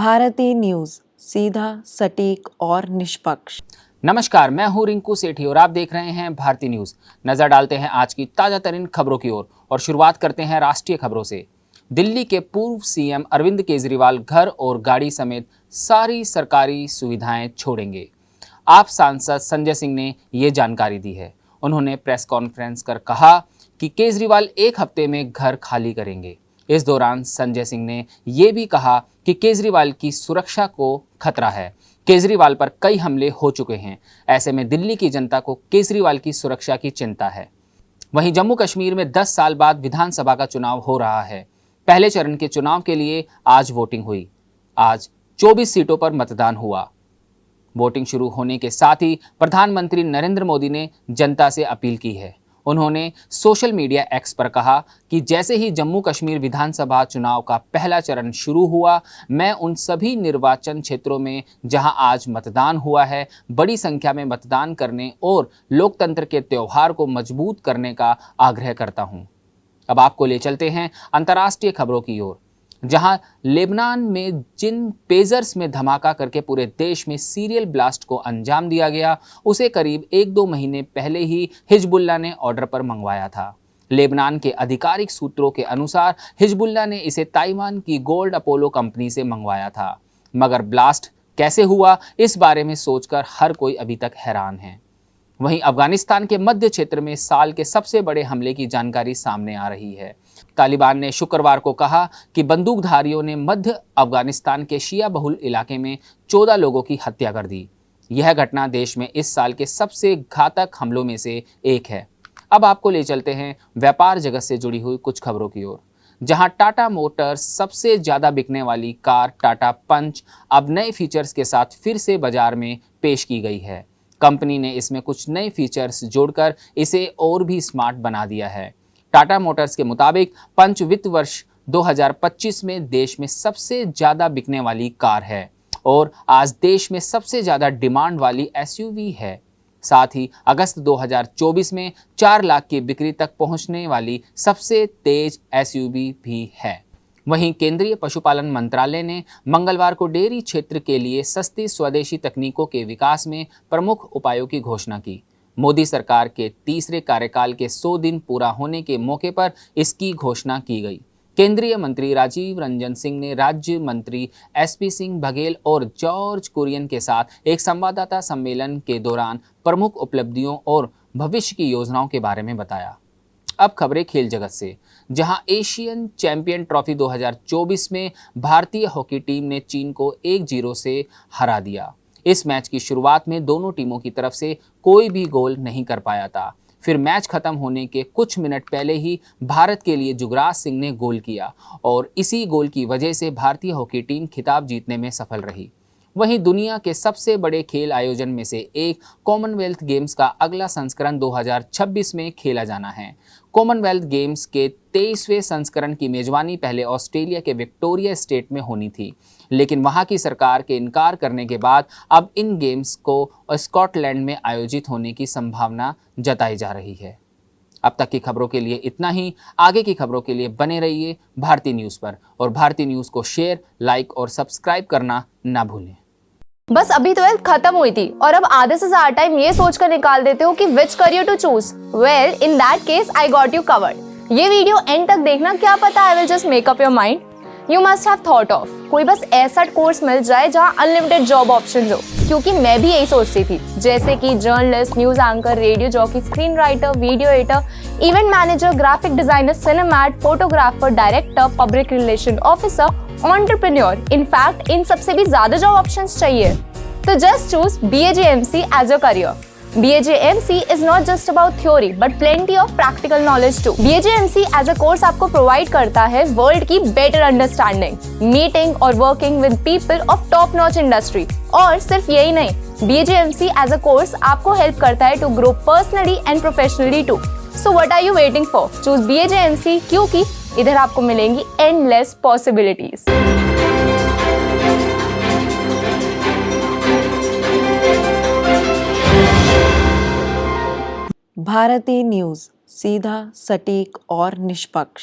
भारतीय न्यूज, सीधा, सटीक और निष्पक्ष। नमस्कार, मैं हूं रिंकू सेठी और आप देख रहे हैं भारतीय न्यूज। नजर डालते हैं आज की ताजा तरीन खबरों की ओर और शुरुआत करते हैं राष्ट्रीय खबरों से। दिल्ली के पूर्व सीएम अरविंद केजरीवाल घर और गाड़ी समेत सारी सरकारी सुविधाएं छोड़ेंगे। आप सांसद संजय सिंह ने ये जानकारी दी है। उन्होंने प्रेस कॉन्फ्रेंस कर कहा कि केजरीवाल एक हफ्ते में घर खाली करेंगे। इस दौरान संजय सिंह ने ये भी कहा कि केजरीवाल की सुरक्षा को खतरा है। केजरीवाल पर कई हमले हो चुके हैं, ऐसे में दिल्ली की जनता को केजरीवाल की सुरक्षा की चिंता है। वहीं जम्मू कश्मीर में 10 साल बाद विधानसभा का चुनाव हो रहा है। पहले चरण के चुनाव के लिए आज वोटिंग हुई। आज 24 सीटों पर मतदान हुआ। वोटिंग शुरू होने के साथ ही प्रधानमंत्री नरेंद्र मोदी ने जनता से अपील की है। उन्होंने सोशल मीडिया एक्स पर कहा कि जैसे ही जम्मू कश्मीर विधानसभा चुनाव का पहला चरण शुरू हुआ, मैं उन सभी निर्वाचन क्षेत्रों में जहां आज मतदान हुआ है, बड़ी संख्या में मतदान करने और लोकतंत्र के त्योहार को मजबूत करने का आग्रह करता हूं। अब आपको ले चलते हैं अंतर्राष्ट्रीय खबरों की ओर, जहां लेबनान में जिन पेजर्स में धमाका करके पूरे देश में सीरियल ब्लास्ट को अंजाम दिया गया, उसे करीब 1-2 महीने पहले ही हिजबुल्लाह ने ऑर्डर पर मंगवाया था। लेबनान के आधिकारिक सूत्रों के अनुसार हिजबुल्लाह ने इसे ताइवान की गोल्ड अपोलो कंपनी से मंगवाया था। मगर ब्लास्ट कैसे हुआ, इस बारे में सोचकर हर कोई अभी तक हैरान है। वहीं अफगानिस्तान के मध्य क्षेत्र में साल के सबसे बड़े हमले की जानकारी सामने आ रही है। तालिबान ने शुक्रवार को कहा कि बंदूकधारियों ने मध्य अफगानिस्तान के शिया बहुल इलाके में 14 लोगों की हत्या कर दी। यह घटना देश में इस साल के सबसे घातक हमलों में से एक है। अब आपको ले चलते हैं व्यापार जगत से जुड़ी हुई कुछ खबरों की ओर, जहां टाटा मोटर्स सबसे ज्यादा बिकने वाली कार टाटा पंच अब नए फीचर्स के साथ फिर से बाजार में पेश की गई है। कंपनी ने इसमें कुछ नए फीचर्स जोड़कर इसे और भी स्मार्ट बना दिया है। टाटा मोटर्स के मुताबिक पंच वित्त वर्ष 2025 में देश में सबसे ज़्यादा बिकने वाली कार है और आज देश में सबसे ज़्यादा डिमांड वाली एसयूवी है। साथ ही अगस्त 2024 में 4 लाख की बिक्री तक पहुंचने वाली सबसे तेज एसयूवी भी है। वहीं केंद्रीय पशुपालन मंत्रालय ने मंगलवार को डेयरी क्षेत्र के लिए सस्ती स्वदेशी तकनीकों के विकास में प्रमुख उपायों की घोषणा की। मोदी सरकार के तीसरे कार्यकाल के 100 दिन पूरा होने के मौके पर इसकी घोषणा की गई। केंद्रीय मंत्री राजीव रंजन सिंह ने राज्य मंत्री एसपी सिंह बघेल और जॉर्ज कुरियन के साथ एक संवाददाता सम्मेलन के दौरान प्रमुख उपलब्धियों और भविष्य की योजनाओं के बारे में बताया। अब खबरें खेल जगत से, जहां एशियन चैंपियन ट्रॉफी 2024 में भारतीय हॉकी टीम ने चीन को 1-0 से हरा दिया। इस मैच की शुरुआत में दोनों टीमों की तरफ से कोई भी गोल नहीं कर पाया था। फिर मैच खत्म होने के कुछ मिनट पहले ही भारत के लिए जुगराज सिंह ने गोल किया और इसी गोल की वजह से भारतीय हॉकी टीम खिताब जीतने में सफल रही। वहीं दुनिया के सबसे बड़े खेल आयोजन में से एक कॉमनवेल्थ गेम्स का अगला संस्करण 2026 में खेला जाना है। कॉमनवेल्थ गेम्स के 23वें संस्करण की मेजबानी पहले ऑस्ट्रेलिया के विक्टोरिया स्टेट में होनी थी, लेकिन वहां की सरकार के इनकार करने के बाद अब इन गेम्स को स्कॉटलैंड में आयोजित होने की संभावना जताई जा रही है। अब तक की खबरों के लिए इतना ही। आगे की खबरों के लिए बने रहिए भारतीय न्यूज़ पर और भारतीय न्यूज़ को शेयर, लाइक और सब्सक्राइब करना ना भूलें। बस अभी 12th खत्म हुई थी और अब आधे से ज्यादा टाइम ये सोचकर निकाल देते हो कि which career to choose. Well, in that case I got you covered. ये वीडियो एंड तक देखना, क्या पता I will just make up your mind. You must have thought of कोई बस ऐसा कोर्स मिल जाए जहाँ अनलिमिटेड जॉब ऑप्शन हो, क्योंकि मैं भी यही सोचती थी, जैसे कि journalist, news anchor, radio jockey, screen writer, video editor, event manager, graphic designer, सिनेमैट, photographer, director, public relation officer, entrepreneur. In fact इन सबसे भी ज्यादा जॉब ऑप्शंस चाहिए। तो just choose BAJMC as your career. BAJMC is not just about theory but plenty of practical knowledge too. BAJMC as a course आपको provide करता है world की बेटर अंडरस्टैंडिंग, मीटिंग और working with people of top notch industry. और सिर्फ यही नहीं, BAJMC as a course आपको हेल्प करता है to grow personally and professionally too. So what are you waiting for? Choose BAJMC, क्योंकि इधर आपको मिलेंगी एंडलेस पॉसिबिलिटीज। भारतीय न्यूज, सीधा, सटीक और निष्पक्ष।